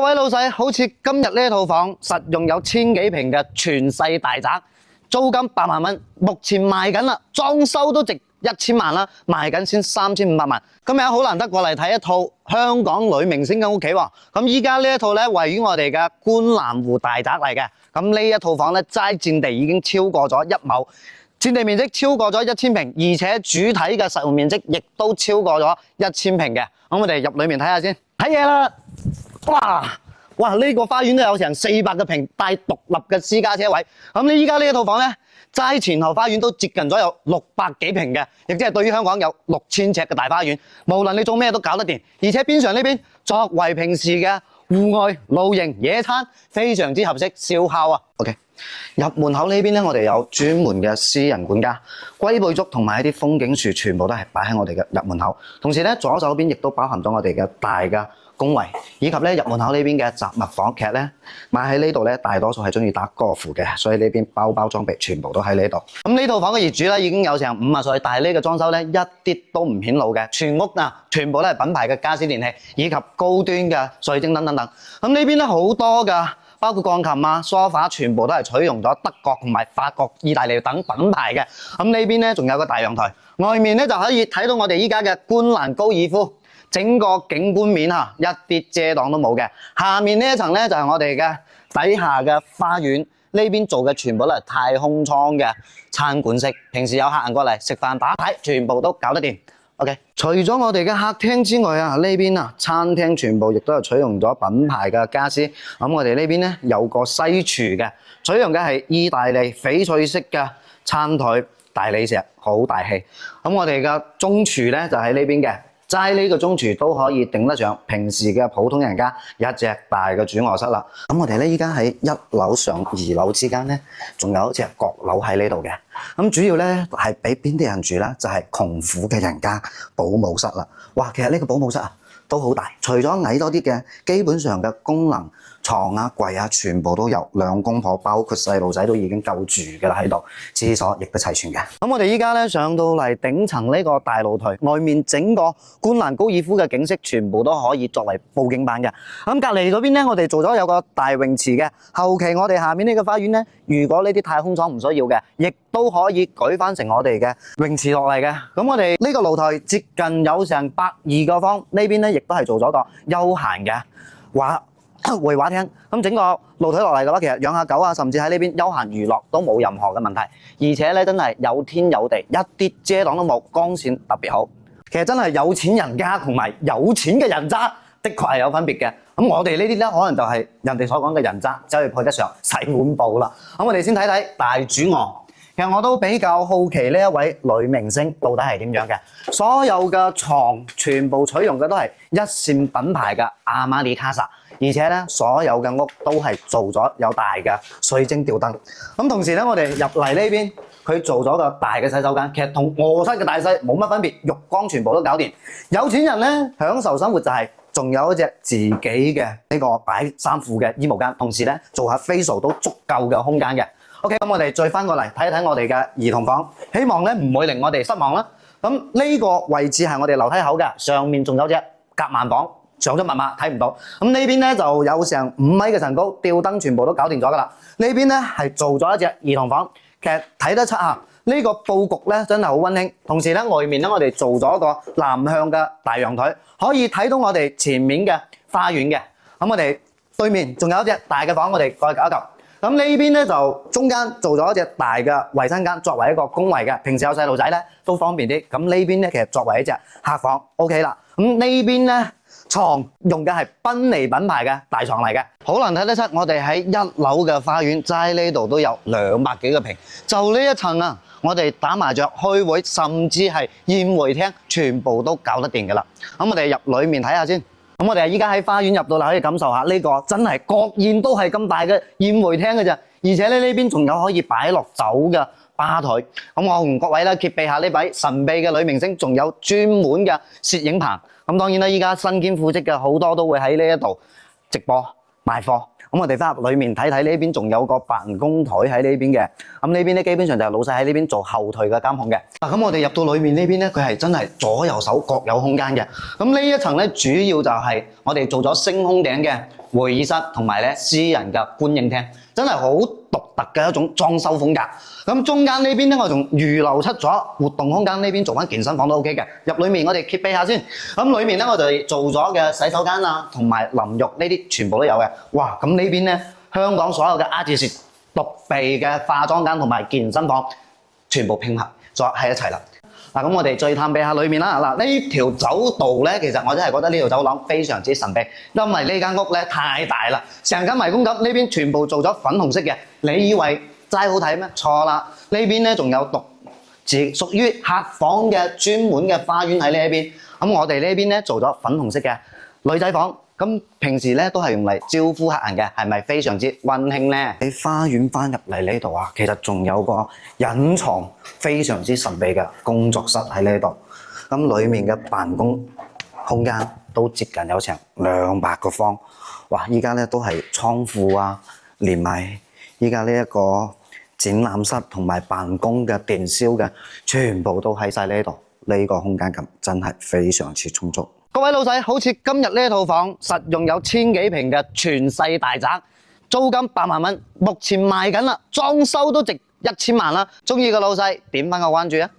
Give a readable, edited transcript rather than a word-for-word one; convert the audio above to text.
各位老細，好似今日呢一套房，實用有1000幾平嘅全世大宅，租金8萬蚊，目前賣緊啦，裝修都值1000萬啦，賣緊先3500萬。今日好難得過嚟睇一套香港女明星嘅屋企喎。咁依家呢一套咧，位於我哋嘅觀瀾湖大宅嚟嘅。咁呢一套房咧，齋佔地已經超過咗1畝，佔地面積超過咗1000平，而且主體嘅實用面積亦都超過咗1000平嘅。咁我哋入裏面睇下先，睇嘢啦。哇！呢個花園都有成400個平，帶獨立嘅私家車位。咁你依家呢一套房咧，齋前後花園都接近咗有600幾平嘅，亦即係對於香港有6000尺嘅大花園，無論你做咩都搞得掂。而且邊上呢邊作為平時嘅戶外露營野餐，非常之合適燒烤啊。OK， 入門口呢邊咧，我哋有專門嘅私人管家，龜背竹同埋一啲風景樹，全部都係擺喺我哋嘅入門口。同時咧，左手邊亦都包含咗我哋嘅大嘅公圍，以及咧入門口呢邊嘅雜物房。其實咧買喺呢度咧，大多數係中意打高爾夫嘅，所以呢邊包裝備全部都喺呢度。咁呢套房嘅業主咧已經有成50歲，但係呢個裝修咧一啲都唔顯老嘅，全屋啊全部都係品牌嘅家私電器，以及高端嘅水晶燈等等。咁呢邊咧好多㗎，包括鋼琴啊、梳化，全部都係採用咗德國同埋法國、意大利等品牌嘅。咁呢邊咧仲有個大陽台，外面咧就可以睇到我哋依家嘅觀瀾高爾夫。整個景觀面一啲遮擋都冇嘅。下面呢一層咧就係我哋嘅底下嘅花園，呢邊做嘅全部都係太空艙嘅餐館式，平時有客人過嚟食飯打牌，全部都搞得掂。OK， 除咗我哋嘅客廳之外啊，呢邊餐廳全部亦都係採用咗品牌嘅家私。咁我哋呢邊咧有個西廚嘅，採用嘅係意大利翡翠式嘅餐台大理石，好大氣。咁我哋嘅中廚咧就喺呢邊嘅。齋呢個中廚都可以頂得上平時嘅普通人家一隻大嘅主臥室啦。咁我哋咧依家喺1樓上2樓之間咧，仲有一隻閣樓喺呢度嘅。咁主要咧係俾邊啲人住咧？就係窮苦嘅人家保姆室啦。哇，其實呢個保姆室都好大，除咗矮多啲嘅，基本上嘅功能床啊、櫃啊，全部都有。兩公婆包括細路仔都已經夠住㗎啦喺度，廁所亦都齊全嘅。咁我哋依家咧上到嚟頂層呢個大露台，外面整個觀瀾高爾夫嘅景色，全部都可以作為佈景板嘅。咁隔離嗰邊咧，我哋做咗有個大泳池嘅。後期我哋下面呢個花園咧，如果呢啲太空艙唔需要嘅，亦都可以舉翻成我哋嘅泳池落嚟嘅。咁我哋呢個露台接近有成120個方，呢邊咧亦都係做咗個休閒嘅會話廳。咁整個露台落嚟嘅話，其實養下狗啊，甚至喺呢邊休閒娛樂都冇任何嘅問題。而且咧真係有天有地，一啲遮擋都冇，光線特別好。其實真係有錢人家同埋有錢嘅人渣，的確係有分別嘅。咁我哋呢啲咧，可能就係人哋所講嘅人渣，走去配得上洗碗布啦。咁我哋先睇睇大主臥。其實我都比較好奇呢一位女明星到底係點樣嘅。所有嘅床全部採用嘅都係一線品牌嘅阿瑪尼卡薩，而且咧所有嘅屋都係做咗有大嘅水晶吊燈。咁同時咧，我哋入嚟呢邊，佢做咗個大嘅洗手間，其實同臥室嘅大細冇乜分別，浴缸全部都搞掂。有錢人咧享受生活就係仲有一隻自己嘅呢個擺衫褲嘅衣帽間，同時咧做下 facial 都足夠嘅空間嘅。OK， 咁我哋再翻過嚟睇一睇我哋嘅兒童房，希望咧唔會令我哋失望啦。咁呢個位置係我哋樓梯口嘅，上面仲有隻夾萬房，上咗密碼睇唔到。咁呢邊咧就有成5米嘅層高，吊燈全部都搞掂咗㗎啦。呢邊咧係做咗一隻兒童房，其實睇得出呢個佈局咧真係好溫馨。同時咧外面咧我哋做咗個南向嘅大陽台，可以睇到我哋前面嘅花園嘅。咁我哋對面仲有一隻大嘅房，我哋過去搞一嚿。咁呢邊咧就中間做咗一隻大嘅衞生間，作為一個公衞嘅，平時有細路仔咧都方便啲。咁呢邊咧其實作為一隻客房 OK 啦。咁呢邊咧床用嘅係賓尼品牌嘅大床嚟嘅，好難睇得出我哋喺1樓嘅花園，齋呢度都有200幾個平。就呢一層我哋打麻雀、開會，甚至係宴會廳，全部都搞得掂㗎啦。咁我哋入裡面睇下先。咁我哋依家喺花園入到嚟，可以感受下呢個真係各宴都係咁大嘅宴會廳嘅啫。而且咧呢邊仲有可以擺落酒嘅吧台。咁我同各位咧揭秘下呢位神秘嘅女明星，仲有專門嘅攝影棚。咁當然啦，依家身兼父職嘅好多都會喺呢一度直播賣貨。咁我哋翻入裏面睇睇，呢邊仲有個辦公台喺呢邊嘅。咁呢邊咧基本上就係老細喺呢邊做後台嘅監控嘅。咁我哋入到裏面呢邊咧，佢係真係左右手各有空間嘅。咁呢一層咧主要就係我哋做咗星空頂嘅會議室同埋咧私人嘅觀影廳，真係好獨特嘅一種裝修風格。咁中間呢邊咧，我仲預留出咗活動空間，呢邊做翻健身房都 OK 嘅。入裏面我哋揭秘下先。咁裏面咧我哋做咗嘅洗手間啊，同埋淋浴呢啲全部都有嘅。哇！咁呢邊咧香港所有嘅 artist 獨備嘅化妝間同埋健身房，全部拼合咗喺一齊啦。嗱，咁我哋再探秘下裏面啦。嗱，呢條走道咧，其實我真係覺得呢條走廊非常之神秘，因為呢間屋咧太大啦，成間迷宮咁，呢邊全部做咗粉紅色嘅。你以為齋好睇咩？錯啦！呢邊咧仲有獨自屬於客房嘅專門嘅花園喺呢一邊。咁我哋呢邊咧做咗粉紅色嘅女仔房。咁平時咧都係用嚟招呼客人嘅，係咪非常之溫馨咧？喺花園翻入嚟呢度啊，其實仲有個隱藏非常之神秘嘅工作室喺呢度。咁裡面嘅辦公空間都接近有成200個方。哇！依家咧都係倉庫啊，連埋依家呢一個展覽室同埋辦公嘅電銷嘅，全部都喺晒呢度。呢個空間感真係非常之充足。各位老細，好似今日呢套房，實用有1000幾平嘅全世大宅，租金8萬蚊，目前賣緊啦，裝修都值1000萬啦。中意嘅老細點翻個關注啊！